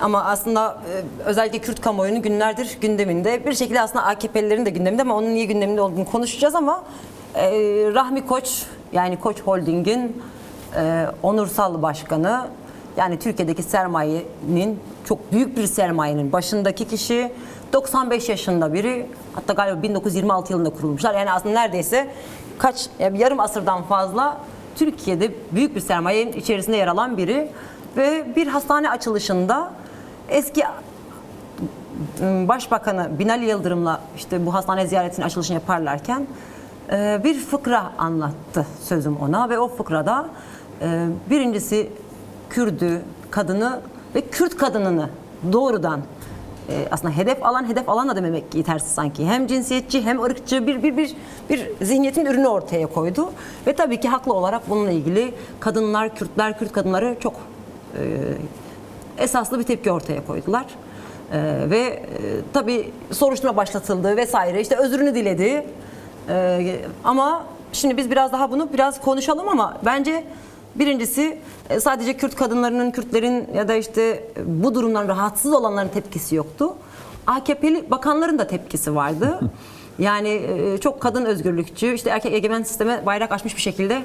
Ama aslında özellikle Kürt kamuoyunun günlerdir gündeminde. Bir şekilde aslında AKP'lilerin de gündeminde ama onun niye gündeminde olduğunu konuşacağız ama Rahmi Koç, yani Koç Holding'in onursal başkanı, yani Türkiye'deki sermayenin, çok büyük bir sermayenin başındaki kişi, 95 yaşında biri, hatta galiba 1926 yılında kurulmuşlar. Yani aslında neredeyse yarım asırdan fazla Türkiye'de büyük bir sermayenin içerisinde yer alan biri ve bir hastane açılışında eski Başbakanı Binali Yıldırım'la işte bu hastane ziyaretinin açılışını yaparlarken bir fıkra anlattı sözüm ona ve o fıkrada birincisi Kürdü, kadını ve Kürt kadınını doğrudan aslında hedef alan da dememek yetersiz sanki. Hem cinsiyetçi hem ırkçı bir zihniyetin ürünü ortaya koydu. Ve tabii ki haklı olarak bununla ilgili kadınlar, Kürtler, Kürt kadınları çok esaslı bir tepki ortaya koydular. Tabii soruşturma başlatıldı vesaire, işte özrünü diledi. Ama şimdi biz bunu biraz konuşalım ama bence birincisi sadece Kürt kadınlarının, Kürtlerin ya da işte bu durumdan rahatsız olanların tepkisi yoktu. AKP'li bakanların da tepkisi vardı. Yani çok kadın özgürlükçü, işte erkek egemen sisteme bayrak açmış bir şekilde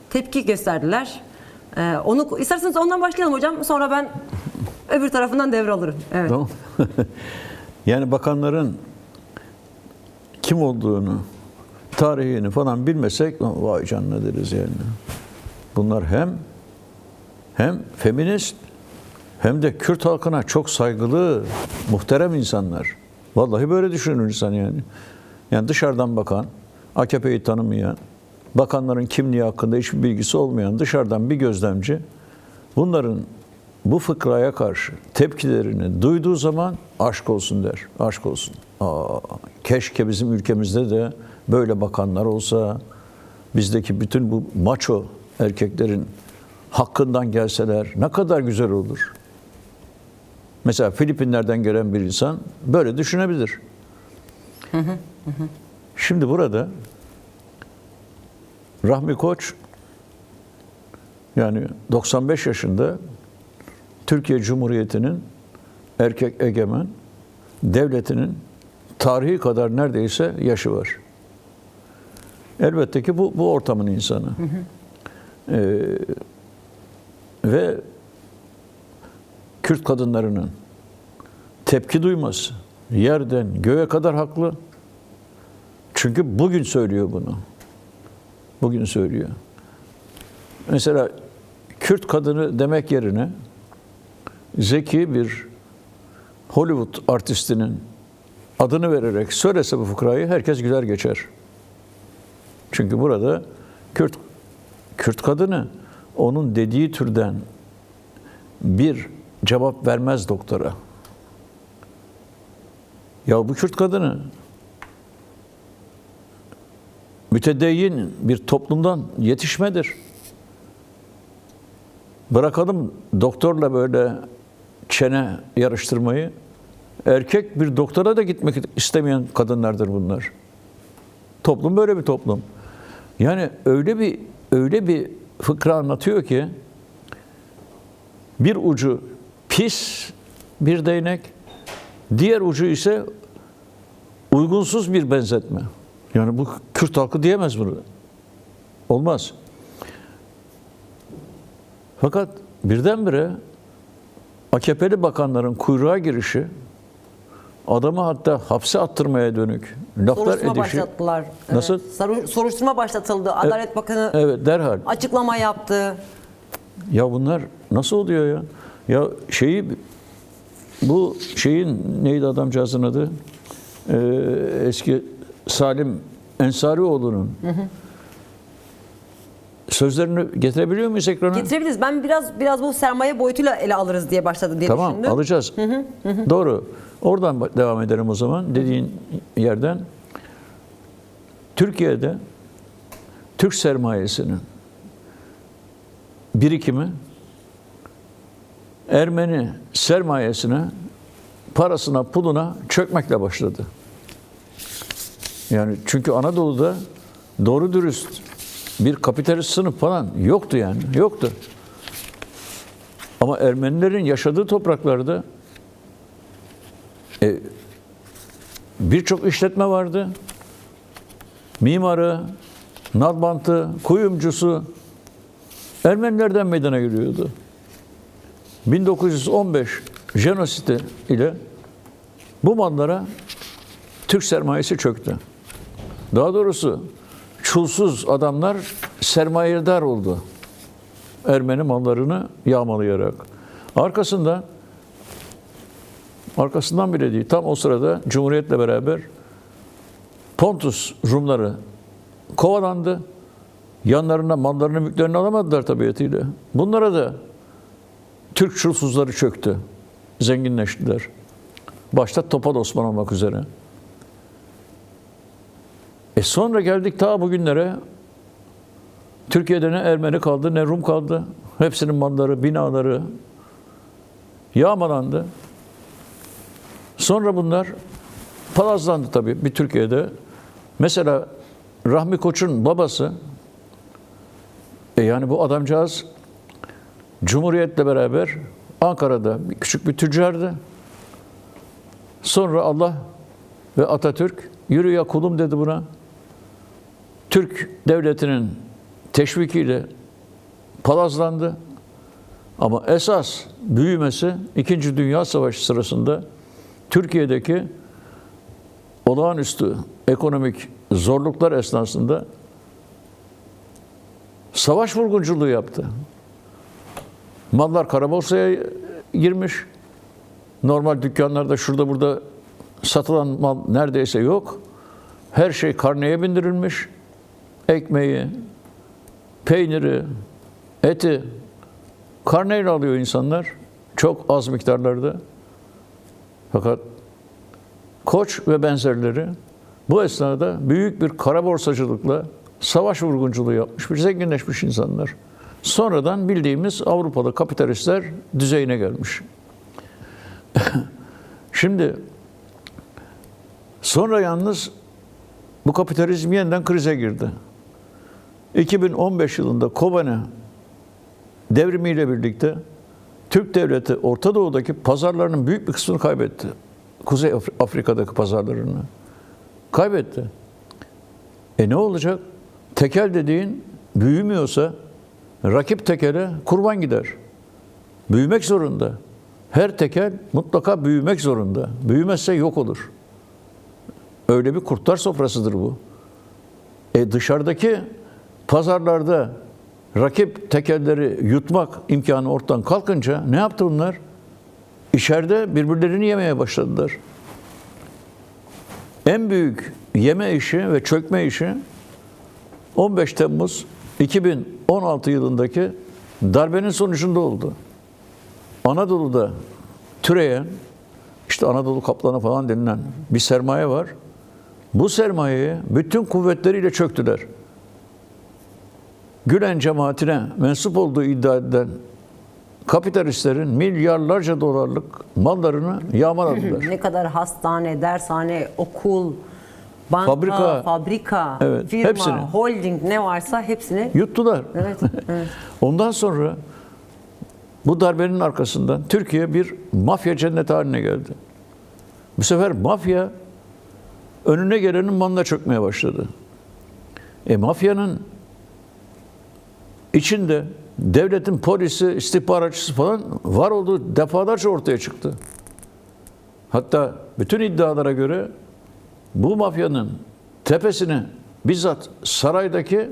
tepki gösterdiler. Onu isterseniz ondan başlayalım hocam. Sonra ben öbür tarafından devralırım. Evet. Tamam. Yani bakanların kim olduğunu, tarihini falan bilmesek vay canına deriz yani. Bunlar hem feminist hem de Kürt halkına çok saygılı, muhterem insanlar. Vallahi böyle düşünür insan yani. Yani dışarıdan bakan, AKP'yi tanımayan, bakanların kimliği hakkında hiçbir bilgisi olmayan dışarıdan bir gözlemci bunların bu fıkraya karşı tepkilerini duyduğu zaman aşk olsun der. Aşk olsun. Keşke bizim ülkemizde de böyle bakanlar olsa, bizdeki bütün bu maço erkeklerin hakkından gelseler ne kadar güzel olur. Mesela Filipinler'den gelen bir insan böyle düşünebilir. Şimdi burada Rahmi Koç yani 95 yaşında Türkiye Cumhuriyeti'nin erkek egemen devletinin tarihi kadar neredeyse yaşı var. Elbette ki bu ortamın insanı. Ve Kürt kadınlarının tepki duyması yerden göğe kadar haklı. Çünkü bugün söylüyor bunu. Bugün söylüyor. Mesela Kürt kadını demek yerine zeki bir Hollywood artistinin adını vererek söylese bu fıkrayı herkes güler geçer. Çünkü burada Kürt kadını onun dediği türden bir cevap vermez doktora. Ya bu Kürt kadını mütedeyyin bir toplumdan yetişmedir. Bırakalım doktorla böyle çene yarıştırmayı. Erkek bir doktora da gitmek istemeyen kadınlardır bunlar. Toplum böyle bir toplum. Yani öyle bir fıkra anlatıyor ki bir ucu pis bir değnek, diğer ucu ise uygunsuz bir benzetme. Yani bu Kürt halkı diyemez bunu. Olmaz. Fakat birdenbire AKP'li bakanların kuyruğa girişi, adamı hatta hapse attırmaya dönük laflar edişi. Başlattılar. Nasıl? Evet. Soruşturma başlatıldı. Adalet Bakanı evet, derhal açıklama yaptı. Ya bunlar nasıl oluyor ya? Ya bu neydi adamcağızın adı? Eski Salim Ensarioğlu'nun sözlerini getirebiliyor muyuz ekrana? Getirebiliriz. Ben biraz bu sermaye boyutuyla ele alırız diye başladı diye düşündüm. Tamam, alacağız. Doğru. Oradan devam edelim o zaman dediğin yerden. Türkiye'de Türk sermayesinin birikimi Ermeni sermayesine, parasına, puluna çökmekle başladı. Yani çünkü Anadolu'da doğru dürüst bir kapitalist sınıf falan yoktu yani. Yoktu. Ama Ermenilerin yaşadığı topraklarda Birçok işletme vardı. Mimarı, nalbantı, kuyumcusu Ermenilerden meydana geliyordu. 1915 jenositi ile bu mallara Türk sermayesi çöktü. Daha doğrusu çulsuz adamlar sermayedar oldu. Ermeni mallarını yağmalayarak. Arkasından bile değil, tam o sırada Cumhuriyet'le beraber Pontus Rumları kovalandı. Yanlarına mallarını, mülklerini alamadılar tabiatıyla. Bunlara da Türk çulsuzları çöktü. Zenginleştiler. Başta Topal Osman olmak üzere. Sonra geldik ta bugünlere. Türkiye'de ne Ermeni kaldı, ne Rum kaldı. Hepsinin malları, binaları yağmalandı. Sonra bunlar palazlandı tabii bir Türkiye'de. Mesela Rahmi Koç'un babası, yani bu adamcağız Cumhuriyet'le beraber Ankara'da küçük bir tüccardı. Sonra Allah ve Atatürk yürü ya kulum dedi buna. Türk devletinin teşvikiyle palazlandı. Ama esas büyümesi 2. Dünya Savaşı sırasında Türkiye'deki olağanüstü ekonomik zorluklar esnasında savaş vurgunculuğu yaptı. Mallar kara borsaya girmiş. Normal dükkanlarda şurada burada satılan mal neredeyse yok. Her şey karneye bindirilmiş. Ekmeği, peyniri, eti karneyle alıyor insanlar. Çok az miktarlarda. Fakat Koç ve benzerleri bu esnada büyük bir kara borsacılıkla savaş vurgunculuğu yapmış, bir zenginleşmiş insanlar. Sonradan bildiğimiz Avrupalı kapitalistler düzeyine gelmiş. Şimdi sonra yalnız bu kapitalizm yeniden krize girdi. 2015 yılında Kobane devrimiyle birlikte Türk devleti Orta Doğu'daki pazarlarının büyük bir kısmını kaybetti. Kuzey Afrika'daki pazarlarını kaybetti. Ne olacak? Tekel dediğin büyümüyorsa rakip tekele kurban gider. Büyümek zorunda. Her tekel mutlaka büyümek zorunda. Büyümezse yok olur. Öyle bir kurtlar sofrasıdır bu. Dışarıdaki pazarlarda rakip tekelleri yutmak imkanı ortadan kalkınca ne yaptı bunlar? İçeride birbirlerini yemeye başladılar. En büyük yeme işi ve çökme işi 15 Temmuz 2016 yılındaki darbenin sonucunda oldu. Anadolu'da türeyen, işte Anadolu Kaplanı falan denilen bir sermaye var. Bu sermayeye bütün kuvvetleriyle çöktüler. Gülen cemaatine mensup olduğu iddia edilen kapitalistlerin milyarlarca dolarlık mallarını yağmaladılar. Ne kadar hastane, dershane, okul, banka, fabrika, evet, firma, hepsini. Holding ne varsa hepsini Yuttular. Evet, evet. Ondan sonra bu darbenin arkasından Türkiye bir mafya cenneti haline geldi. Bu sefer mafya önüne gelenin malına çökmeye başladı. Mafyanın içinde devletin polisi, istihbaratçısı falan var olduğu defalarca ortaya çıktı. Hatta bütün iddialara göre bu mafyanın tepesini bizzat saraydaki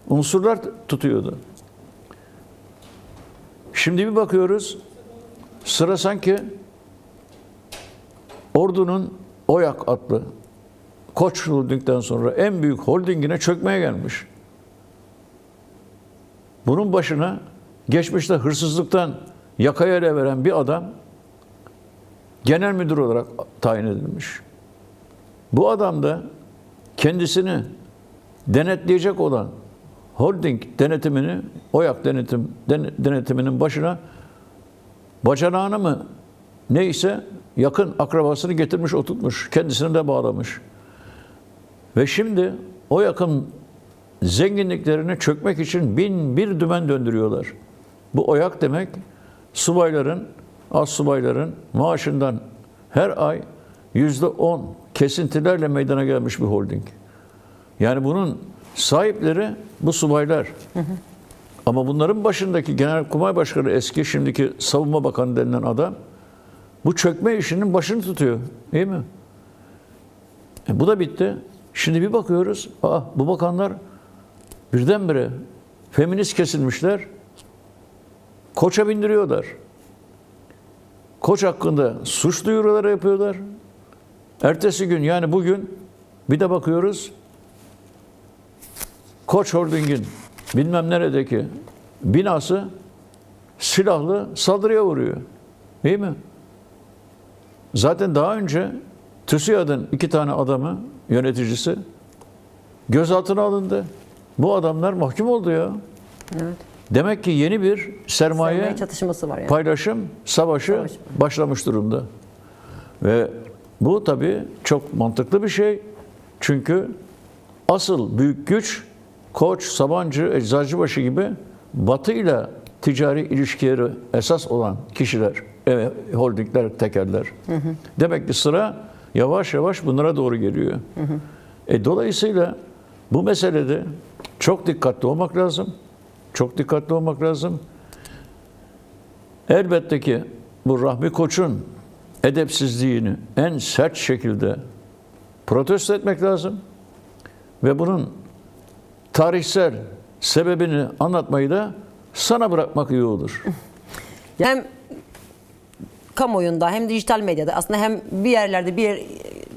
unsurlar tutuyordu. Şimdi bir bakıyoruz, sıra sanki Ordu'nun OYAK adlı Koç Holding'den sonra en büyük holdingine çökmeye gelmiş. Bunun başına geçmişte hırsızlıktan yakaya ele veren bir adam genel müdür olarak tayin edilmiş. Bu adam da kendisini denetleyecek olan holding denetimini, OYAK denetiminin başına bacanağını mı neyse yakın akrabasını getirmiş, oturtmuş. Kendisini de bağlamış. Ve şimdi OYAK'ın zenginliklerini çökmek için bin bir dümen döndürüyorlar. Bu OYAK demek subayların, astsubayların maaşından her ay %10 kesintilerle meydana gelmiş bir holding. Yani bunun sahipleri bu subaylar. Ama bunların başındaki Genelkurmay Başkanı, eski, şimdiki Savunma Bakanı denilen adam, bu çökme işinin başını tutuyor. Değil mi? Bu da bitti. Şimdi bir bakıyoruz, bu bakanlar birdenbire feminist kesilmişler, Koç'a bindiriyorlar. Koç hakkında suç duyuruları yapıyorlar. Ertesi gün, yani bugün bir de bakıyoruz, Koç Holding'in bilmem neredeki binası silahlı saldırıya uğruyor. Değil mi? Zaten daha önce TÜSİAD'ın 2 tane adamı, yöneticisi gözaltına alındı. Bu adamlar mahkum oldu ya. Evet. Demek ki yeni bir sermaye çatışması var yani. paylaşım savaşı başlamış durumda. Ve bu tabii çok mantıklı bir şey. Çünkü asıl büyük güç Koç, Sabancı, Eczacıbaşı gibi Batı ile ticari ilişkileri esas olan kişiler, holdingler, tekerler. Demek ki sıra yavaş yavaş bunlara doğru geliyor. Dolayısıyla bu meselede çok dikkatli olmak lazım. Çok dikkatli olmak lazım. Elbette ki bu Rahmi Koç'un edepsizliğini en sert şekilde protesto etmek lazım. Ve bunun tarihsel sebebini anlatmayı da sana bırakmak iyi olur. Hem kamuoyunda hem dijital medyada aslında hem bir yerlerde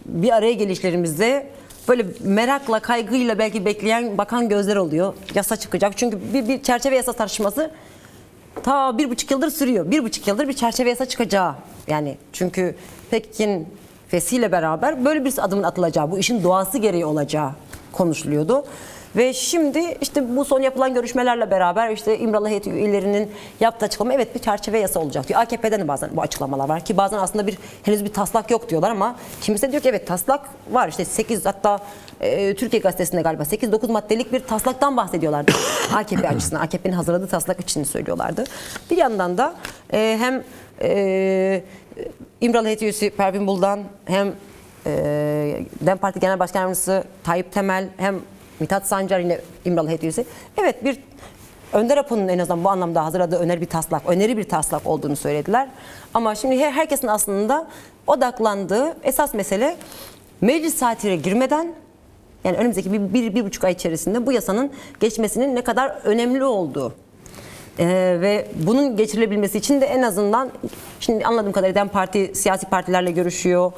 bir araya gelişlerimizde böyle merakla, kaygıyla belki bekleyen bakan gözler oluyor. Yasa çıkacak. Çünkü bir çerçeve yasa tartışması ta 1,5 yıldır sürüyor. 1,5 yıldır bir çerçeve yasa çıkacağı. Yani çünkü Pekin fesiyle beraber böyle bir adımın atılacağı, bu işin doğası gereği olacağı konuşuluyordu. Ve şimdi işte bu son yapılan görüşmelerle beraber işte İmralı heyeti üyelerinin yaptığı açıklama, evet bir çerçeve yasa olacak diyor. AKP'den de bazen bu açıklamalar var ki bazen aslında henüz bir taslak yok diyorlar ama kimisi de diyor ki evet taslak var. İşte 8, hatta Türkiye Gazetesi'nde galiba 8-9 maddelik bir taslaktan bahsediyorlardı. AKP açısından, AKP'nin hazırladığı taslak için söylüyorlardı. Bir yandan da hem İmralı heyeti üyesi Pervin Buldan, hem DEM Parti Genel Başkan Yardımcısı Tayyip Temel, hem Mithat Sancar yine İmralı heyeti üyesi. Evet, bir Önder Apo'nun en azından bu anlamda hazırladığı öneri bir taslak olduğunu söylediler. Ama şimdi herkesin aslında odaklandığı esas mesele meclis saatine girmeden, yani önümüzdeki 1-1,5 ay içerisinde bu yasanın geçmesinin ne kadar önemli olduğu. Ve bunun geçirilebilmesi için de en azından şimdi anladığım kadarıyla DEM Parti siyasi partilerle görüşüyor,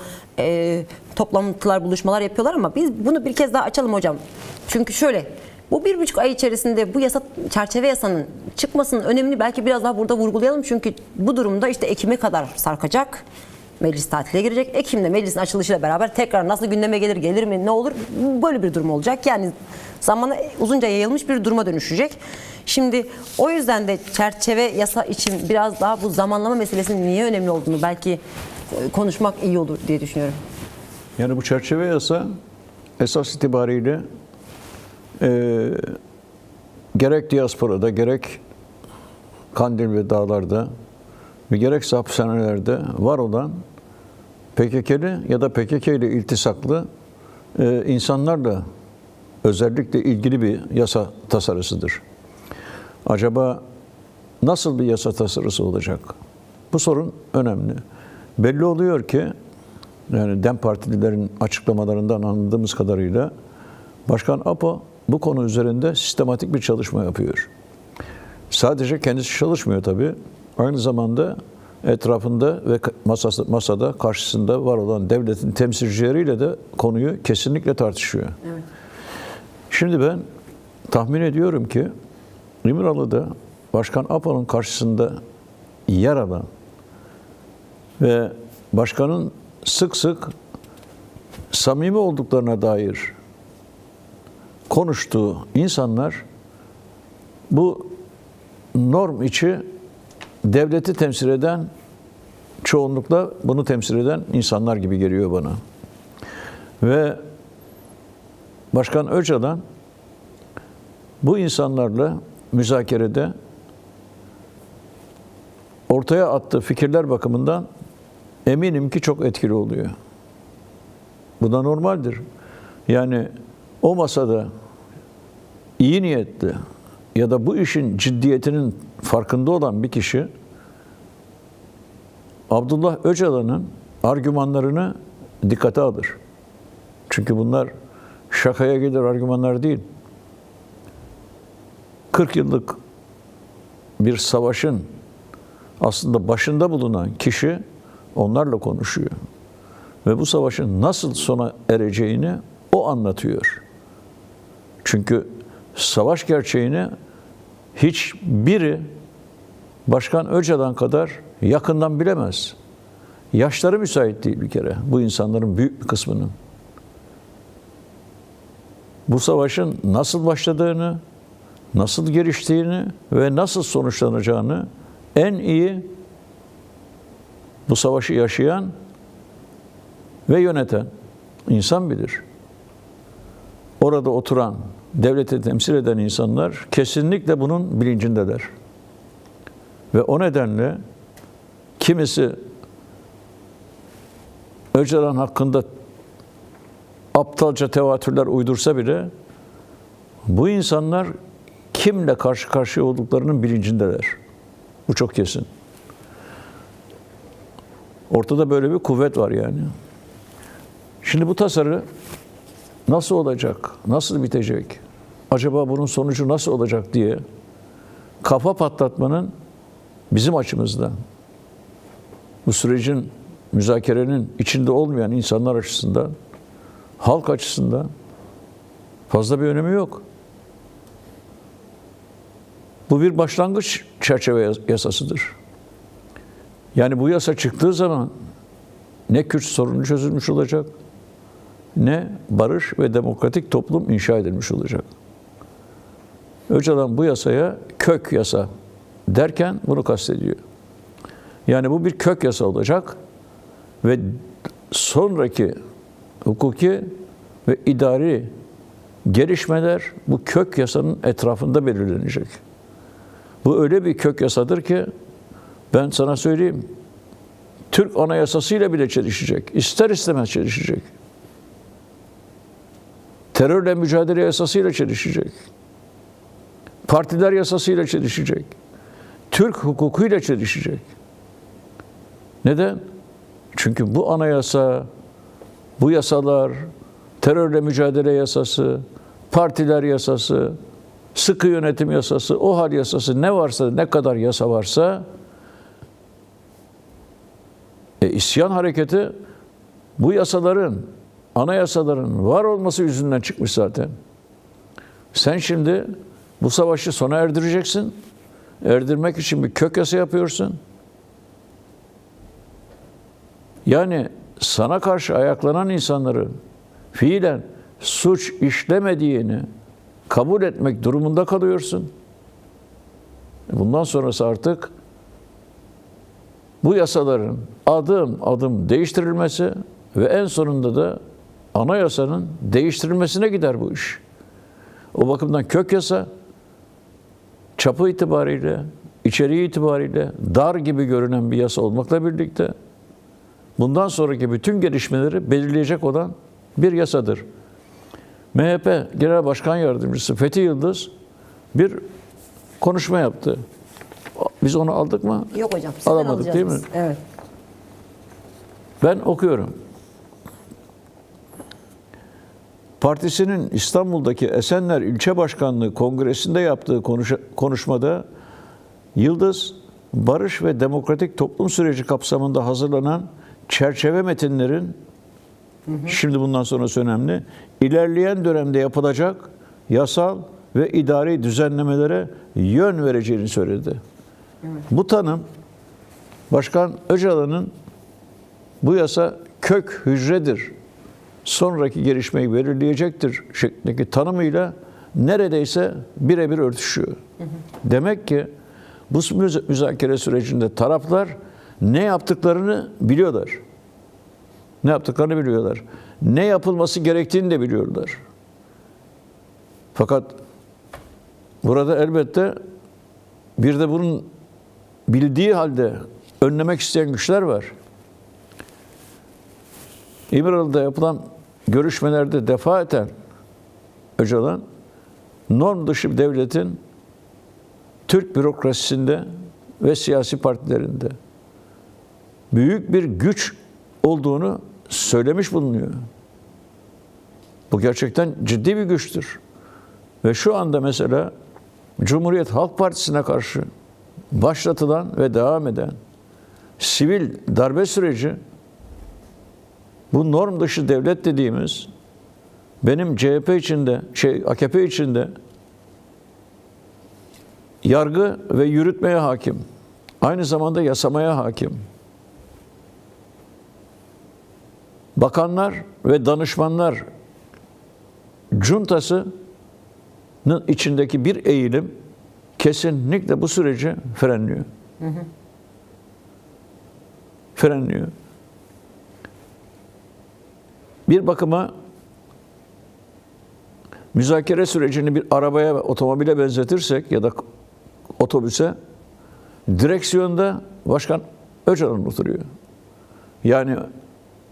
toplantılar, buluşmalar yapıyorlar ama biz bunu bir kez daha açalım hocam. Çünkü şöyle, bu 1,5 ay içerisinde bu çerçeve yasanın çıkmasının önemini belki biraz daha burada vurgulayalım. Çünkü bu durumda işte Ekim'e kadar sarkacak. Meclis tatile girecek. Ekim'de meclisin açılışıyla beraber tekrar nasıl gündeme gelir mi, ne olur, böyle bir durum olacak. Yani zamana uzunca yayılmış bir duruma dönüşecek. Şimdi o yüzden de çerçeve yasa için biraz daha bu zamanlama meselesinin niye önemli olduğunu belki konuşmak iyi olur diye düşünüyorum. Yani bu çerçeve yasa esas itibariyle gerek diasporada, gerek Kandil ve Dağlar'da ve gerekse hapishanelerde var olan PKK'li ya da PKK ile iltisaklı insanlarla özellikle ilgili bir yasa tasarısıdır. Acaba nasıl bir yasa tasarısı olacak? Bu sorun önemli. Belli oluyor ki, yani DEM partililerin açıklamalarından anladığımız kadarıyla Başkan Apo bu konu üzerinde sistematik bir çalışma yapıyor. Sadece kendisi çalışmıyor tabii. Aynı zamanda etrafında ve masada karşısında var olan devletin temsilcileriyle de konuyu kesinlikle tartışıyor. Evet. Şimdi ben tahmin ediyorum ki İmralı'da Başkan Apo'nun karşısında yer alan ve başkanın sık sık samimi olduklarına dair konuştuğu insanlar bu norm içi devleti temsil eden, çoğunlukla bunu temsil eden insanlar gibi geliyor bana. Ve Başkan Öcalan bu insanlarla müzakerede ortaya attığı fikirler bakımından eminim ki çok etkili oluyor. Bu da normaldir. Yani o masada iyi niyetli ya da bu işin ciddiyetinin farkında olan bir kişi Abdullah Öcalan'ın argümanlarını dikkate alır. Çünkü bunlar şakaya gelir argümanlar değil. 40 yıllık bir savaşın aslında başında bulunan kişi onlarla konuşuyor. Ve bu savaşın nasıl sona ereceğini o anlatıyor. Çünkü savaş gerçeğini hiçbiri Başkan Öcalan kadar yakından bilemez. Yaşları müsait değil bir kere bu insanların büyük bir kısmının. Bu savaşın nasıl başladığını, nasıl geliştiğini ve nasıl sonuçlanacağını en iyi bu savaşı yaşayan ve yöneten insan bilir. Orada oturan, devleti temsil eden insanlar kesinlikle bunun bilincindeler. Ve o nedenle kimisi Öcalan hakkında aptalca tevatürler uydursa bile bu insanlar kimle karşı karşıya olduklarının bilincindeler. Bu çok kesin. Ortada böyle bir kuvvet var yani. Şimdi bu tasarı nasıl olacak, nasıl bitecek, acaba bunun sonucu nasıl olacak diye kafa patlatmanın bizim açımızdan, bu sürecin, müzakerenin içinde olmayan insanlar açısından, halk açısından fazla bir önemi yok. Bu bir başlangıç çerçeve yasasıdır. Yani bu yasa çıktığı zaman ne Kürt sorunu çözülmüş olacak, ne barış ve demokratik toplum inşa edilmiş olacak. Öcalan bu yasaya kök yasa derken bunu kastediyor. Yani bu bir kök yasa olacak ve sonraki hukuki ve idari gelişmeler bu kök yasanın etrafında belirlenecek. Bu öyle bir kök yasadır ki ben sana söyleyeyim, Türk Anayasası'yla bile çelişecek. İster istemez çelişecek. Terörle mücadele yasasıyla çelişecek. Partiler yasasıyla çelişecek. Türk hukukuyla çelişecek. Neden? Çünkü bu anayasa, bu yasalar, terörle mücadele yasası, partiler yasası, sıkı yönetim yasası, OHAL yasası ne varsa, ne kadar yasa varsa isyan hareketi bu yasaların, anayasaların var olması yüzünden çıkmış zaten. Sen şimdi bu savaşı sona erdireceksin. Erdirmek için bir kök yasa yapıyorsun. Yani sana karşı ayaklanan insanların fiilen suç işlemediğini kabul etmek durumunda kalıyorsun. Bundan sonrası artık bu yasaların adım adım değiştirilmesi ve en sonunda da anayasanın değiştirilmesine gider bu iş. O bakımdan kök yasa çapı itibariyle, içeriği itibariyle dar gibi görünen bir yasa olmakla birlikte bundan sonraki bütün gelişmeleri belirleyecek olan bir yasadır. MHP Genel Başkan Yardımcısı Fethi Yıldız bir konuşma yaptı. Biz onu aldık mı? Yok hocam. Sizden Alamadık alacağız değil mi? biz. Evet. Ben okuyorum. Partisinin İstanbul'daki Esenler İlçe Başkanlığı Kongresi'nde yaptığı konuşmada Yıldız, barış ve demokratik toplum süreci kapsamında hazırlanan çerçeve metinlerin, şimdi bundan sonrası önemli, ilerleyen dönemde yapılacak yasal ve idari düzenlemelere yön vereceğini söyledi. Evet. Bu tanım, Başkan Öcalan'ın bu yasa kök hücredir, sonraki gelişmeyi belirleyecektir şeklindeki tanımıyla neredeyse birebir örtüşüyor. Demek ki bu müzakere sürecinde taraflar ne yaptıklarını biliyorlar. Ne yaptıklarını biliyorlar. Ne yapılması gerektiğini de biliyorlar. Fakat burada elbette bir de bunun bildiği halde önlemek isteyen güçler var. İmralı'da yapılan görüşmelerde defaten Öcalan, norm dışı bir devletin Türk bürokrasisinde ve siyasi partilerinde büyük bir güç olduğunu söylemiş bulunuyor. Bu gerçekten ciddi bir güçtür. Ve şu anda mesela Cumhuriyet Halk Partisi'ne karşı başlatılan ve devam eden sivil darbe süreci, bu norm dışı devlet dediğimiz, benim CHP içinde, AKP içinde yargı ve yürütmeye hakim, aynı zamanda yasamaya hakim, bakanlar ve danışmanlar cuntasının içindeki bir eğilim kesinlikle bu süreci frenliyor. Frenliyor. Bir bakıma müzakere sürecini bir arabaya ve otomobile benzetirsek ya da otobüse, direksiyonda Başkan Öcalan oturuyor. Yani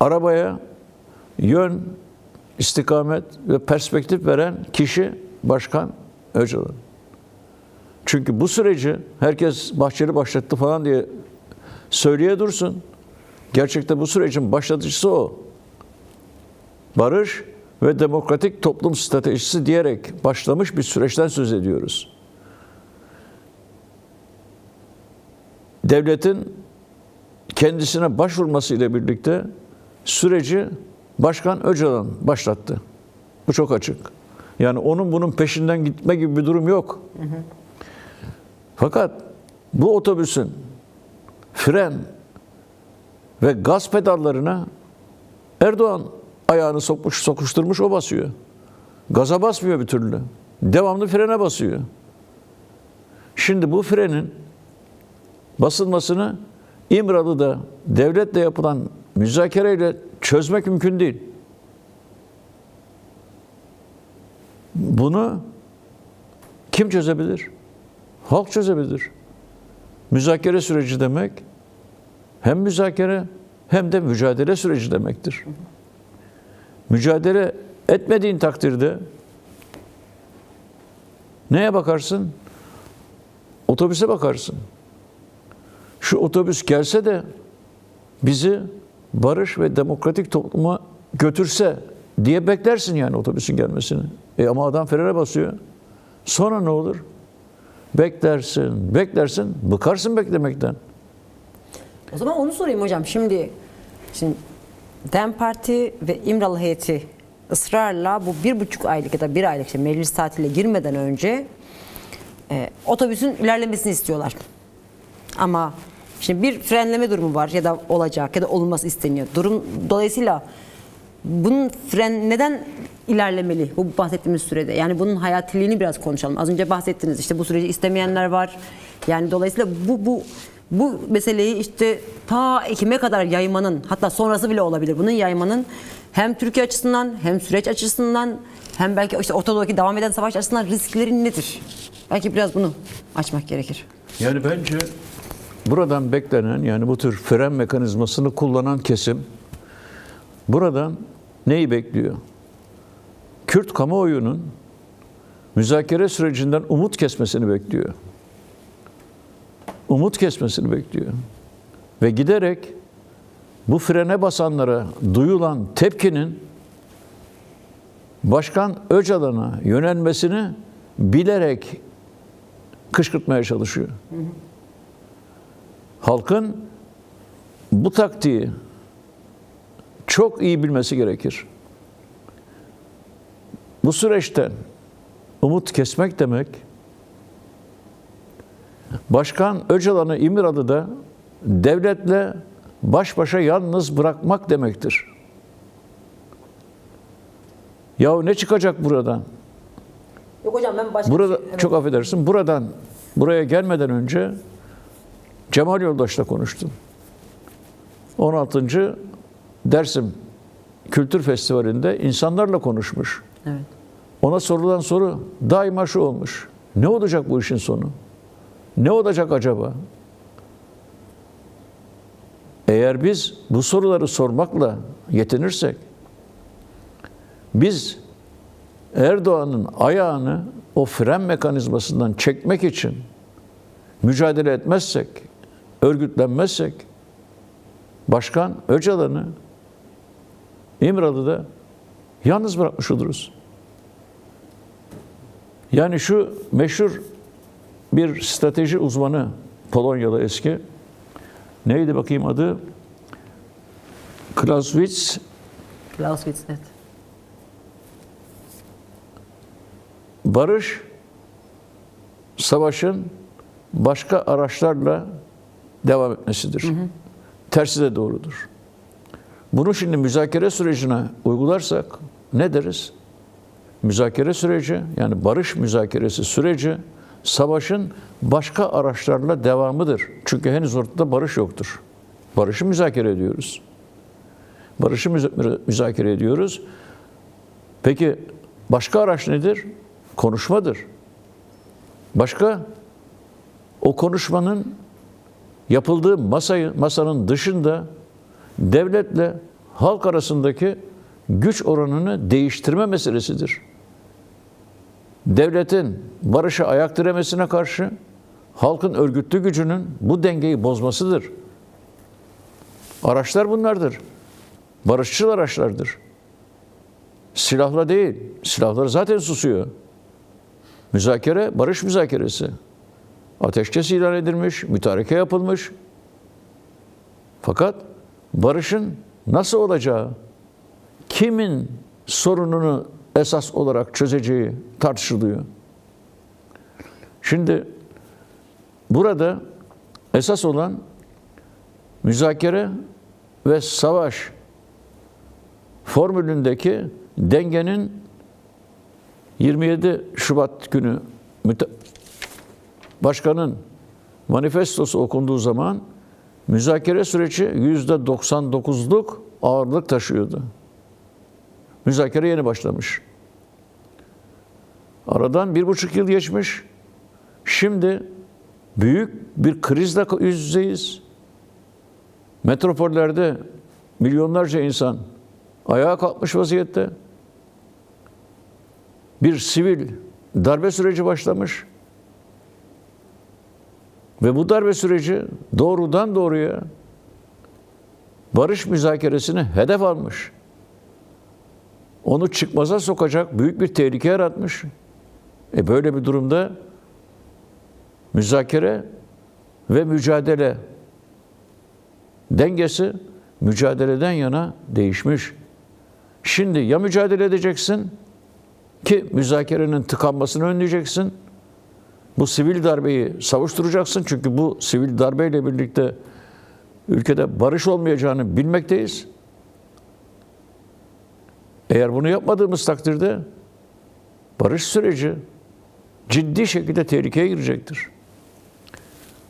arabaya yön, istikamet ve perspektif veren kişi Başkan Öcalan. Çünkü bu süreci herkes Bahçeli başlattı falan diye söyleye dursun. Gerçekte bu sürecin başlatıcısı o. Barış ve demokratik toplum stratejisi diyerek başlamış bir süreçten söz ediyoruz. Devletin kendisine başvurmasıyla birlikte süreci Başkan Öcalan başlattı. Bu çok açık. Yani onun bunun peşinden gitme gibi bir durum yok. Fakat bu otobüsün fren ve gaz pedallarına Erdoğan ayağını sokuşturmuş, o basıyor. Gaza basmıyor bir türlü. Devamlı frene basıyor. Şimdi bu frenin basılmasını İmralı'da devletle yapılan müzakereyle çözmek mümkün değil. Bunu kim çözebilir? Halk çözebilir. Müzakere süreci demek hem müzakere hem de mücadele süreci demektir. Mücadele etmediğin takdirde neye bakarsın? Otobüse bakarsın. Şu otobüs gelse de bizi barış ve demokratik topluma götürse diye beklersin yani otobüsün gelmesini. Ama adam frene basıyor. Sonra ne olur? Beklersin, beklersin, bıkarsın beklemekten. O zaman onu sorayım hocam. Şimdi DEM Parti ve İmralı heyeti ısrarla bu 1,5 aylık ya da 1 aylık meclis tatiline girmeden önce otobüsün ilerlemesini istiyorlar. Ama şimdi bir frenleme durumu var ya da olacak ya da olunması isteniyor. Dolayısıyla bunun neden ilerlemeli bu bahsettiğimiz sürede? Yani bunun hayatiliğini biraz konuşalım. Az önce bahsettiniz, işte bu süreci istemeyenler var. Yani dolayısıyla bu meseleyi işte ta Ekim'e kadar yaymanın, hatta sonrası bile olabilir, bunun yaymanın hem Türkiye açısından hem süreç açısından hem belki işte Ortadoğu'daki devam eden savaş açısından riskleri nedir? Belki biraz bunu açmak gerekir. Yani bence buradan beklenen, yani bu tür fren mekanizmasını kullanan kesim buradan neyi bekliyor? Kürt kamuoyunun müzakere sürecinden umut kesmesini bekliyor. Umut kesmesini bekliyor. Ve giderek bu frene basanlara duyulan tepkinin Başkan Öcalan'a yönelmesini bilerek kışkırtmaya çalışıyor. Halkın bu taktiği çok iyi bilmesi gerekir. Bu süreçten umut kesmek demek, Başkan Öcalan'ı İmralı'da devletle baş başa yalnız bırakmak demektir. Ya ne çıkacak buradan? Yok hocam, ben başka Burada çok affedersin. Buraya gelmeden önce Cemal Yoldaş'la konuştum. 16. Dersim Kültür Festivali'nde insanlarla konuşmuş. Evet. Ona sorulan soru daima şu olmuş: ne olacak bu işin sonu? Ne olacak acaba? Eğer biz bu soruları sormakla yetinirsek, biz Erdoğan'ın ayağını o fren mekanizmasından çekmek için mücadele etmezsek, örgütlenmezsek, Başkan Öcalan'ı İmralı'da yalnız bırakmış oluruz. Yani şu meşhur bir strateji uzmanı, Polonyalı eski, neydi bakayım adı? Clausewitz, evet. barış, savaşın başka araçlarla devam etmesidir. Tersi de doğrudur. Bunu şimdi müzakere sürecine uygularsak ne deriz? Müzakere süreci, yani barış müzakeresi süreci, savaşın başka araçlarla devamıdır. Çünkü henüz ortada barış yoktur. Barışı müzakere ediyoruz. Barışı müzakere ediyoruz. Peki başka araç nedir? Konuşmadır. Başka? O konuşmanın yapıldığı masanın dışında devletle halk arasındaki güç oranını değiştirme meselesidir. Devletin barışa ayak diremesine karşı halkın örgütlü gücünün bu dengeyi bozmasıdır. Araçlar bunlardır. Barışçıl araçlardır. Silahla değil. Silahlar zaten susuyor. Müzakere, barış müzakeresi. Ateşkes ilan edilmiş, mütareke yapılmış. Fakat barışın nasıl olacağı, kimin sorununu esas olarak çözeceği tartışılıyor. Şimdi burada esas olan müzakere ve savaş formülündeki dengenin 27 Şubat günü Başkanın manifestosu okunduğu zaman müzakere süreci %99'luk ağırlık taşıyordu. Müzakere yeni başlamış. Aradan 1,5 yıl geçmiş. Şimdi büyük bir krizle yüz yüzeyiz. Metropollerde milyonlarca insan ayağa kalkmış vaziyette. Bir sivil darbe süreci başlamış. Ve bu darbe süreci doğrudan doğruya barış müzakeresini hedef almış. Onu çıkmaza sokacak büyük bir tehlike yaratmış. Böyle bir durumda müzakere ve mücadele dengesi mücadeleden yana değişmiş. Şimdi ya mücadele edeceksin ki müzakerenin tıkanmasını önleyeceksin. Bu sivil darbeyi savuşturacaksın. Çünkü bu sivil darbeyle birlikte ülkede barış olmayacağını bilmekteyiz. Eğer bunu yapmadığımız takdirde barış süreci ciddi şekilde tehlikeye girecektir.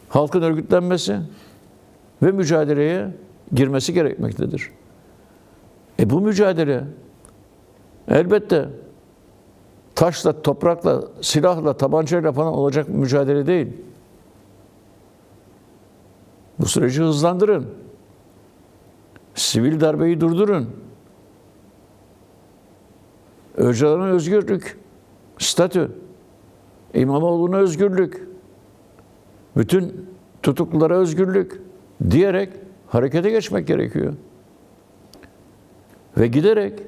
Halkın örgütlenmesi ve mücadeleye girmesi gerekmektedir. Bu mücadele elbette taşla, toprakla, silahla, tabancayla falan olacak bir mücadele değil. Bu süreci hızlandırın. Sivil darbeyi durdurun. Öcalan'a özgürlük, statü, İmamoğlu'na özgürlük, bütün tutuklulara özgürlük diyerek harekete geçmek gerekiyor. Ve giderek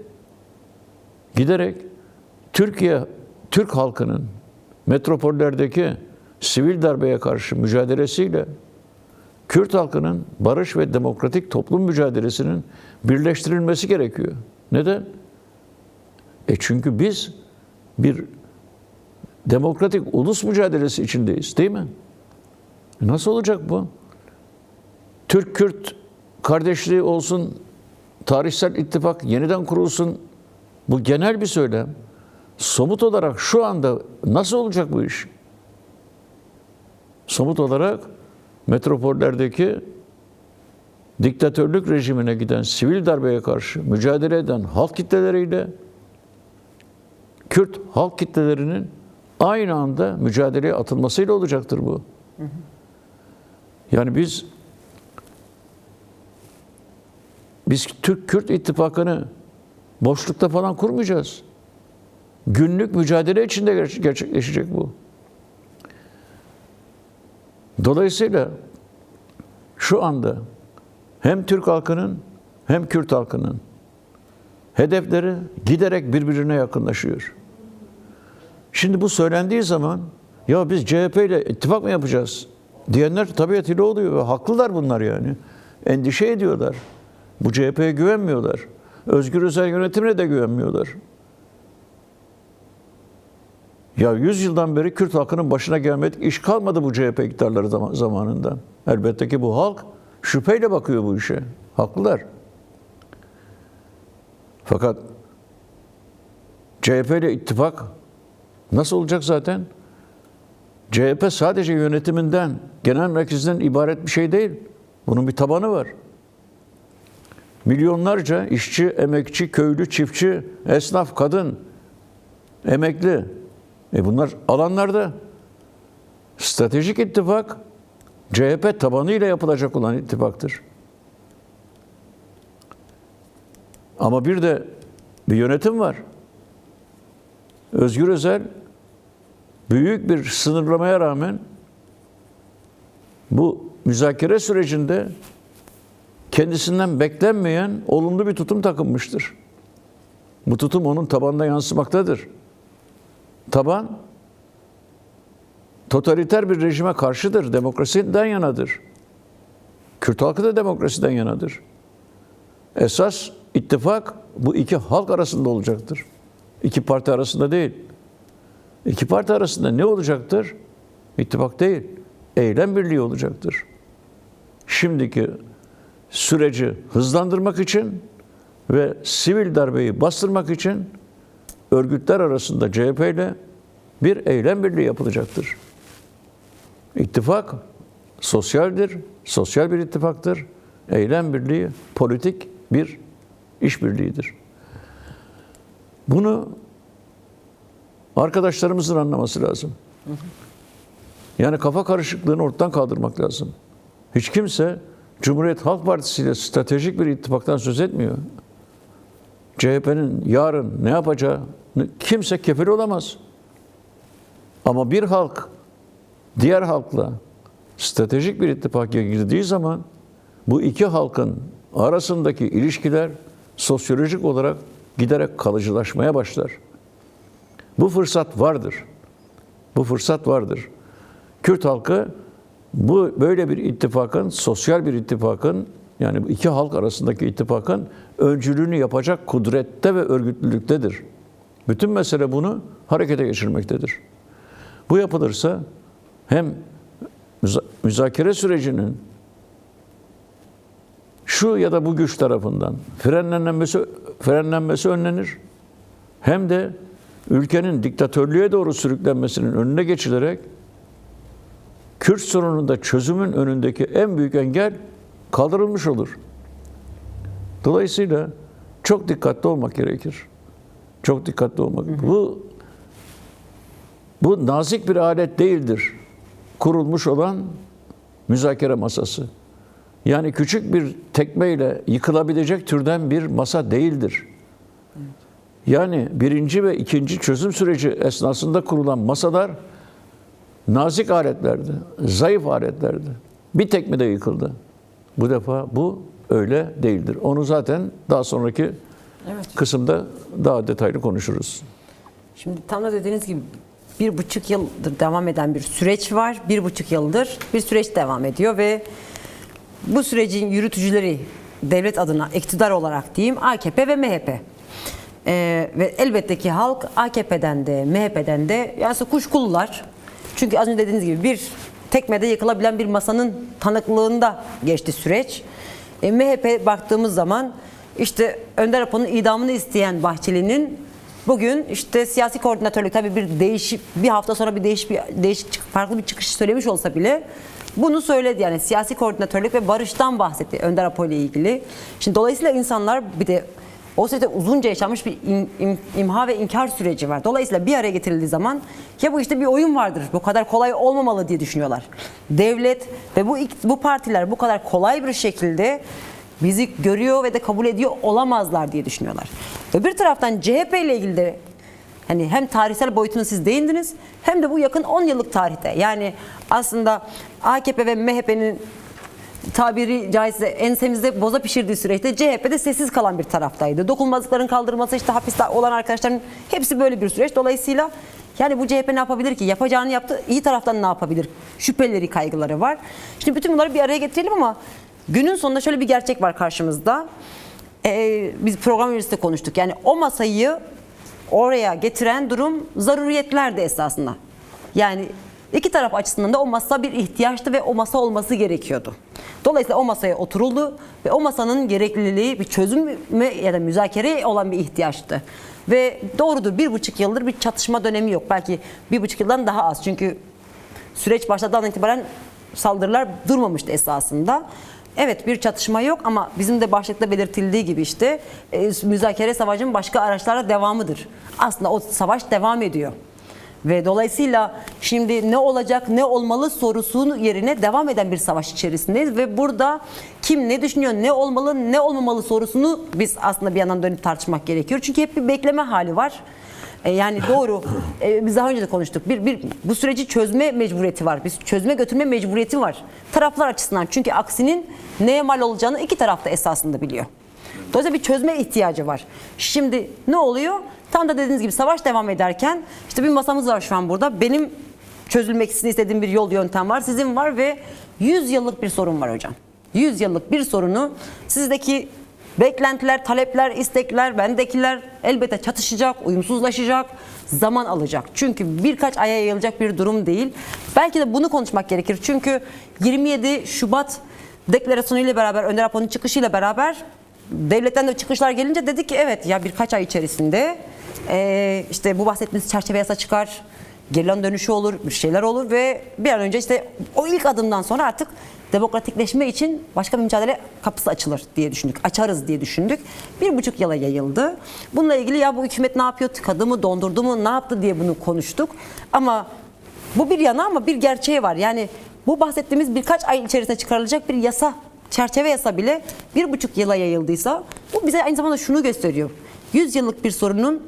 Türk halkının metropollerdeki sivil darbeye karşı mücadelesiyle Kürt halkının barış ve demokratik toplum mücadelesinin birleştirilmesi gerekiyor. Neden? Çünkü biz bir demokratik ulus mücadelesi içindeyiz, değil mi? Nasıl olacak bu? Türk-Kürt kardeşliği olsun, tarihsel ittifak yeniden kurulsun. Bu genel bir söylem. Somut olarak şu anda nasıl olacak bu iş? Somut olarak metropollerdeki diktatörlük rejimine giden sivil darbeye karşı mücadele eden halk kitleleriyle Kürt halk kitlelerinin aynı anda mücadeleye atılmasıyla olacaktır bu. Yani biz biz Türk-Kürt ittifakını boşlukta falan kurmayacağız. Günlük mücadele içinde gerçekleşecek bu. Dolayısıyla şu anda hem Türk halkının hem Kürt halkının hedefleri giderek birbirine yakınlaşıyor. Şimdi bu söylendiği zaman ya biz CHP ile ittifak mı yapacağız diyenler tabiatıyla oluyor ve haklılar bunlar yani. Endişe ediyorlar. Bu CHP'ye güvenmiyorlar. Özgür Özel yönetimine de güvenmiyorlar. Ya 100 yıldan beri Kürt halkının başına gelmedik iş kalmadı bu CHP iktidarları zamanında. Elbette ki bu halk şüpheyle bakıyor bu işe. Haklılar. Fakat CHP ile ittifak nasıl olacak zaten? CHP sadece yönetiminden, genel merkezinden ibaret bir şey değil. Bunun bir tabanı var. Milyonlarca işçi, emekçi, köylü, çiftçi, esnaf, kadın, emekli. Bunlar alanlarda stratejik ittifak CHP tabanıyla yapılacak olan ittifaktır. Ama bir de bir yönetim var. Özgür Özel büyük bir sınırlamaya rağmen bu müzakere sürecinde kendisinden beklenmeyen olumlu bir tutum takınmıştır. Bu tutum onun tabanına yansımaktadır. Taban totaliter bir rejime karşıdır, demokrasiden yanadır. Kürt halkı da demokrasiden yanadır. Esas ittifak bu iki halk arasında olacaktır. İki parti arasında değil. İki parti arasında ne olacaktır? İttifak değil, eylem birliği olacaktır. Şimdiki süreci hızlandırmak için ve sivil darbeyi bastırmak için örgütler arasında CHP ile bir eylem birliği yapılacaktır. İttifak sosyaldir, sosyal bir ittifaktır. Eylem birliği politik bir işbirliğidir. Bunu arkadaşlarımızın anlaması lazım. Yani kafa karışıklığını ortadan kaldırmak lazım. Hiç kimse Cumhuriyet Halk Partisi ile stratejik bir ittifaktan söz etmiyor. CHP'nin yarın ne yapacağı kimse kefil olamaz. Ama bir halk diğer halkla stratejik bir ittifaka girdiği zaman bu iki halkın arasındaki ilişkiler sosyolojik olarak giderek kalıcılaşmaya başlar. Bu fırsat vardır. Bu fırsat vardır. Kürt halkı böyle bir ittifakın, sosyal bir ittifakın, yani iki halk arasındaki ittifakın öncülüğünü yapacak kudrette ve örgütlülüktedir. Bütün mesele bunu harekete geçirmektedir. Bu yapılırsa hem müzakere sürecinin şu ya da bu güç tarafından frenlenmesi önlenir. Hem de ülkenin diktatörlüğe doğru sürüklenmesinin önüne geçilerek Kürt sorununda çözümün önündeki en büyük engel kaldırılmış olur. Dolayısıyla çok dikkatli olmak gerekir. Çok dikkatli olmak. Bu nazik bir alet değildir. Kurulmuş olan müzakere masası. Yani küçük bir tekmeyle yıkılabilecek türden bir masa değildir. Yani birinci ve ikinci çözüm süreci esnasında kurulan masalar nazik aletlerdi, zayıf aletlerdi. Bir tekmede yıkıldı. Bu defa bu öyle değildir. Onu zaten daha sonraki kısımda daha detaylı konuşuruz. Şimdi tam da dediğiniz gibi 1,5 yıldır devam eden bir süreç var. 1,5 yıldır bir süreç devam ediyor ve bu sürecin yürütücüleri devlet adına iktidar olarak diyeyim AKP ve MHP. Ve elbette ki halk AKP'den de MHP'den de yani kuşkulular. Çünkü az önce dediğiniz gibi bir tekmede yıkılabilen bir masanın tanıklığında geçti süreç. MHP baktığımız zaman işte Önder Apo'nun idamını isteyen Bahçeli'nin bugün işte siyasi koordinatörlük tabii bir hafta sonra değişik farklı bir çıkış söylemiş olsa bile bunu söyledi, yani siyasi koordinatörlük ve barıştan bahsetti Önder Apo ile ilgili. Şimdi dolayısıyla insanlar bir de o sürede uzunca yaşanmış bir imha ve inkar süreci var. Dolayısıyla bir araya getirildiği zaman ya bu işte bir oyun vardır, bu kadar kolay olmamalı diye düşünüyorlar. Devlet ve bu partiler bu kadar kolay bir şekilde bizi görüyor ve de kabul ediyor olamazlar diye düşünüyorlar. Öbür taraftan CHP ile ilgili de hani hem tarihsel boyutunu siz değindiniz hem de bu yakın 10 yıllık tarihte. Yani aslında AKP ve MHP'nin tabiri caizse ensemizde boza pişirdiği süreçte CHP'de sessiz kalan bir taraftaydı. Dokunulmazlıkların kaldırılması, işte hapiste olan arkadaşların hepsi böyle bir süreç. Dolayısıyla yani bu CHP ne yapabilir ki? Yapacağını yaptı. İyi taraftan ne yapabilir? Şüpheleri, kaygıları var. Şimdi bütün bunları bir araya getirelim ama günün sonunda şöyle bir gerçek var karşımızda. Biz program öncesinde konuştuk. Yani o masayı oraya getiren durum zaruriyetlerdi esasında. Yani iki taraf açısından da o masa bir ihtiyaçtı ve o masa olması gerekiyordu. Dolayısıyla o masaya oturuldu ve o masanın gerekliliği bir çözüm ya da müzakere olan bir ihtiyaçtı. Ve doğrudur 1,5 yıldır bir çatışma dönemi yok. Belki 1,5 yıldan daha az. Çünkü süreç başladığından itibaren saldırılar durmamıştı esasında. Evet bir çatışma yok ama bizim de başlıkta belirtildiği gibi işte müzakere savaşının başka araçlarla devamıdır. Aslında o savaş devam ediyor. Ve dolayısıyla şimdi ne olacak, ne olmalı sorusunun yerine devam eden bir savaş içerisindeyiz. Ve burada kim ne düşünüyor, ne olmalı, ne olmamalı sorusunu biz aslında bir yandan dönüp tartışmak gerekiyor. Çünkü hep bir bekleme hali var. Yani doğru, biz daha önce de konuştuk. Bu süreci çözme mecburiyeti var. Bir çözme götürme mecburiyeti var. Taraflar açısından. Çünkü aksinin neye mal olacağını iki taraf da esasında biliyor. Dolayısıyla bir çözme ihtiyacı var. Şimdi ne oluyor? Tam da dediğiniz gibi savaş devam ederken işte bir masamız var şu an burada. Benim çözülmesini istediğim bir yol yöntem var. Sizin var ve 100 yıllık bir sorun var hocam. 100 yıllık bir sorunu sizdeki beklentiler, talepler, istekler, bendekiler elbette çatışacak, uyumsuzlaşacak, zaman alacak. Çünkü birkaç aya yayılacak bir durum değil. Belki de bunu konuşmak gerekir. Çünkü 27 Şubat deklarasyonuyla beraber, Önder Apo'nun çıkışıyla beraber devletten de çıkışlar gelince dedik ki evet ya birkaç ay içerisinde işte bu bahsettiğiniz çerçeve yasa çıkar, gerilen dönüşü olur, bir şeyler olur ve bir an önce işte o ilk adımdan sonra artık demokratikleşme için başka bir mücadele kapısı açılır diye düşündük. Açarız diye düşündük. 1,5 yıla yayıldı. Bununla ilgili ya bu hükümet ne yapıyor, tıkadı mı, dondurdu mu, ne yaptı diye bunu konuştuk. Ama bu bir yana ama bir gerçeği var. Yani bu bahsettiğimiz birkaç ay içerisinde çıkarılacak bir yasa, çerçeve yasa bile 1,5 yıla yayıldıysa bu bize aynı zamanda şunu gösteriyor. 100 yıllık bir sorunun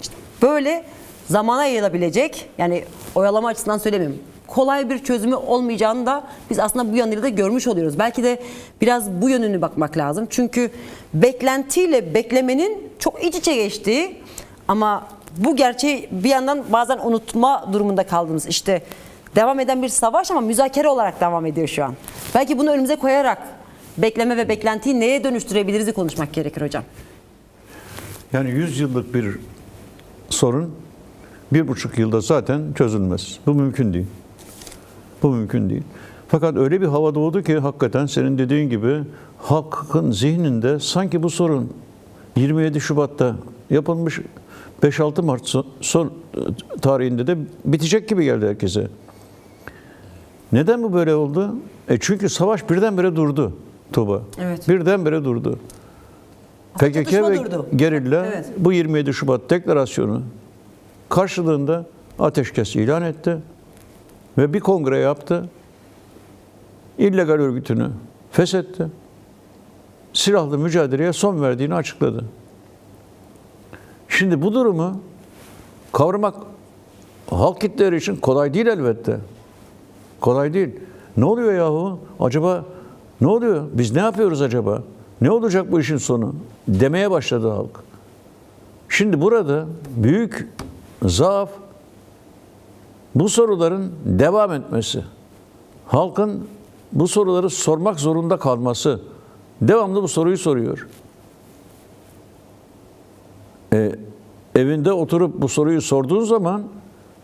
işte böyle zamana yayılabilecek, yani oyalama açısından söylemiyorum, kolay bir çözümü olmayacağını da biz aslında bu yanıyla da görmüş oluyoruz. Belki de biraz bu yönünü bakmak lazım. Çünkü beklentiyle beklemenin çok iç içe geçtiği ama bu gerçeği bir yandan bazen unutma durumunda kaldığımız işte devam eden bir savaş ama müzakere olarak devam ediyor şu an. Belki bunu önümüze koyarak bekleme ve beklentiyi neye dönüştürebiliriz konuşmak gerekir hocam. Yani 100 yıllık bir sorun 1,5 yılda zaten çözülmez. Bu mümkün değil. Bu mümkün değil. Fakat öyle bir hava doğdu ki hakikaten senin dediğin gibi halkın zihninde sanki bu sorun 27 Şubat'ta yapılmış 5-6 Mart son tarihinde de bitecek gibi geldi herkese. Neden bu böyle oldu? Çünkü savaş birdenbire durdu Tuğba. Evet. Birdenbire durdu. PKK ve durdu. gerilla Evet. bu 27 Şubat deklarasyonu karşılığında ateşkes ilan etti ve bir kongre yaptı. İllegal örgütünü feshetti. Silahlı mücadeleye son verdiğini açıkladı. Şimdi bu durumu kavramak halk kitleleri için kolay değil elbette. Kolay değil. Ne oluyor yahu? Acaba ne oluyor? Biz ne yapıyoruz acaba? Ne olacak bu işin sonu? Demeye başladı halk. Şimdi burada büyük zaaf bu soruların devam etmesi. Halkın bu soruları sormak zorunda kalması. Devamlı bu soruyu soruyor. Evinde oturup bu soruyu sorduğun zaman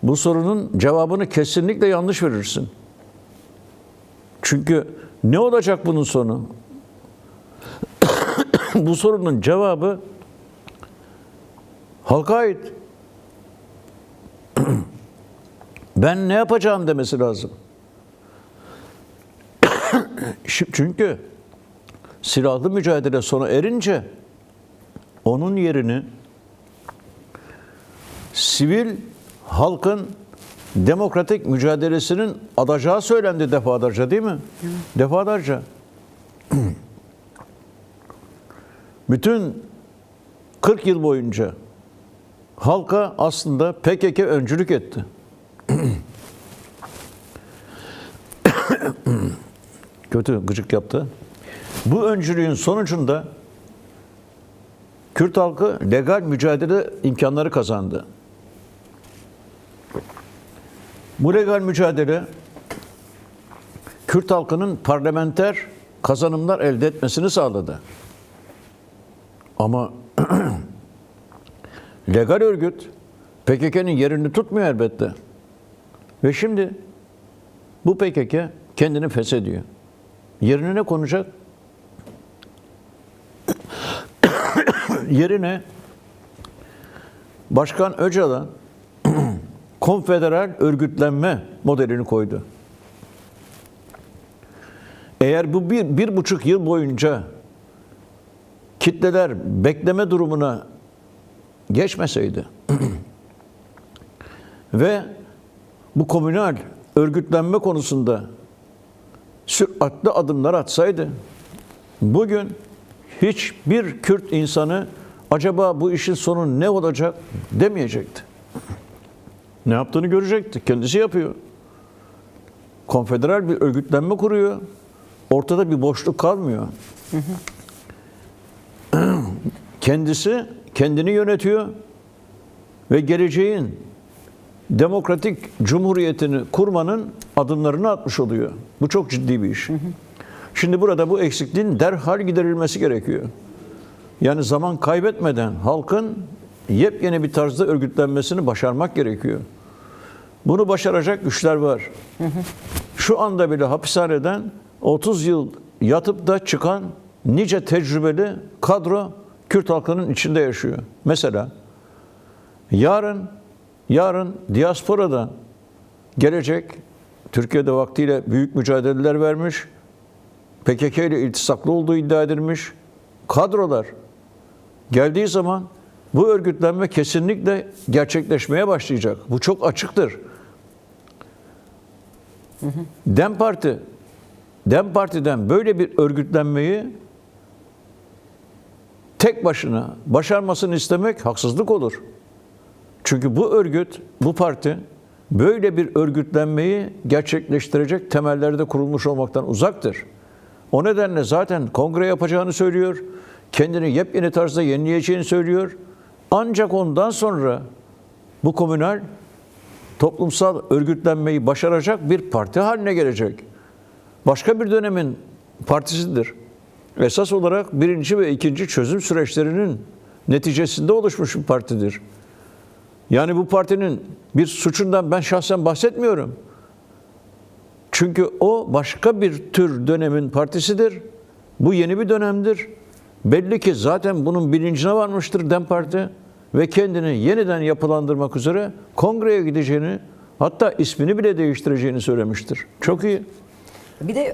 bu sorunun cevabını kesinlikle yanlış verirsin. Çünkü ne olacak bunun sonu? Bu sorunun cevabı halka ait. Ben ne yapacağım demesi lazım. Çünkü silahlı mücadele sona erince onun yerini sivil halkın demokratik mücadelesinin alacağı söylendi defalarca, değil mi? Defalarca. bütün 40 yıl boyunca halka aslında PKK öncülük etti. Kötü gıcık yaptı. Bu öncülüğün sonucunda Kürt halkı legal mücadele imkanları kazandı. Bu legal mücadele Kürt halkının parlamenter kazanımlar elde etmesini sağladı. Ama legal örgüt PKK'nın yerini tutmuyor elbette. Ve şimdi bu PKK kendini feshediyor. Yerine ne konacak? Yerine Başkan Öcalan konfederal örgütlenme modelini koydu. Eğer bu bir buçuk yıl boyunca kitleler bekleme durumuna geçmeseydi ve bu komünal örgütlenme konusunda süratli adımlar atsaydı, bugün hiçbir Kürt insanı acaba bu işin sonu ne olacak demeyecekti. Ne yaptığını görecekti. Kendisi yapıyor. Konfederal bir örgütlenme kuruyor. Ortada bir boşluk kalmıyor. Kendisi kendini yönetiyor ve geleceğin demokratik cumhuriyetini kurmanın adımlarını atmış oluyor. Bu çok ciddi bir iş. Şimdi burada bu eksikliğin derhal giderilmesi gerekiyor. Yani zaman kaybetmeden halkın yepyeni bir tarzda örgütlenmesini başarmak gerekiyor. Bunu başaracak güçler var. Şu anda bile hapishaneden 30 yıl yatıp da çıkan nice tecrübeli kadro Kürt halkının içinde yaşıyor. Mesela yarın diasporadan gelecek, Türkiye'de vaktiyle büyük mücadeleler vermiş, PKK ile iltisaklı olduğu iddia edilmiş kadrolar geldiği zaman bu örgütlenme kesinlikle gerçekleşmeye başlayacak. Bu çok açıktır. DEM Parti'den böyle bir örgütlenmeyi tek başına başarmasını istemek haksızlık olur. Çünkü bu örgüt, bu parti böyle bir örgütlenmeyi gerçekleştirecek temellerde kurulmuş olmaktan uzaktır. O nedenle zaten kongre yapacağını söylüyor, kendini yepyeni tarzda yenileyeceğini söylüyor. Ancak ondan sonra bu komünal toplumsal örgütlenmeyi başaracak bir parti haline gelecek. Başka bir dönemin partisidir. Esas olarak birinci ve ikinci çözüm süreçlerinin neticesinde oluşmuş bir partidir. Yani bu partinin bir suçundan ben şahsen bahsetmiyorum. Çünkü o başka bir tür dönemin partisidir. Bu yeni bir dönemdir. Belli ki zaten bunun bilincine varmıştır DEM Parti ve kendini yeniden yapılandırmak üzere kongreye gideceğini, hatta ismini bile değiştireceğini söylemiştir. Çok iyi. Bir de